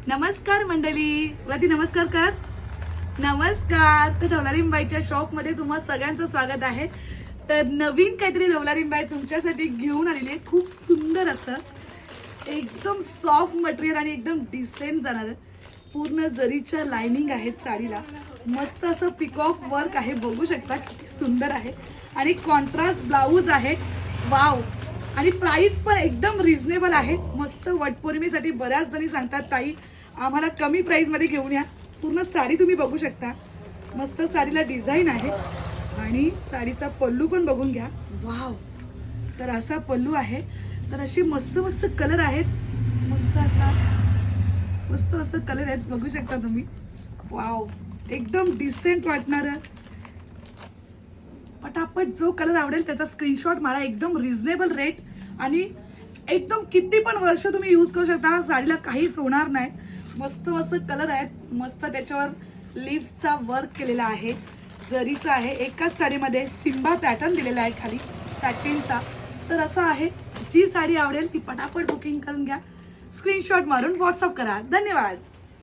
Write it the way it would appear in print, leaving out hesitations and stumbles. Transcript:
नमस्कार मंडळी, वरती नमस्कार कर. नमस्कार. तर लवलारीबाईच्या शॉपमध्ये तुम्हा सगळ्यांचं स्वागत आहे. तर नवीन काहीतरी लवलारीबाई तुमच्यासाठी घेऊन आलेली आहे. खूप सुंदर असं एकदम सॉफ्ट मटेरियल आणि एकदम डिसेंट जाणार. पूर्ण जरीच्या लाइनिंग आहेत साडीला. मस्त असं पिकॉक वर्क आहे, बघू शकता किती सुंदर आहे. आणि कॉन्ट्रास्ट ब्लाऊज आहे. वाव. आणि प्राइस पण एकदम रिझनेबल आहे. मस्त वटपौर्णिमेसाठी बऱ्याच जणी सांगतात ताई आम्हाला कमी प्राइस मध्ये घेऊन या. पूर्ण साडी तुम्ही बघू शकता. मस्त साडीला डिझाईन आहे आणि साडीचा पल्लू पण बघून घ्या. वाव. तर असा पल्लू आहे. तर असे मस्त मस्त कलर आहेत. मस्त असं कलर आहेत, बघू शकता तुम्ही. वाव. एकदम डिसेंट वाटणार. पटापट जो कलर आवडेल त्याचा स्क्रीनशॉट मारा. एकदम रिझनेबल रेट आणि एकदम किती पण वर्ष तुम्ही यूज करू शकता. साडीला काहीच होणार नाही. मस्त मस्त कलर आहेत. मस्त त्याच्यावर लीफचा वर्क केलेला आहे, जरीचा आहे. एकाच साडीमध्ये सिम्बा पॅटर्न दिलेला आहे खाली सॅटिनचा. तर असं आहे. जी साडी आवडेल ती पटापट बुकिंग करून घ्या. स्क्रीनशॉट मारून व्हॉट्सअप करा. धन्यवाद.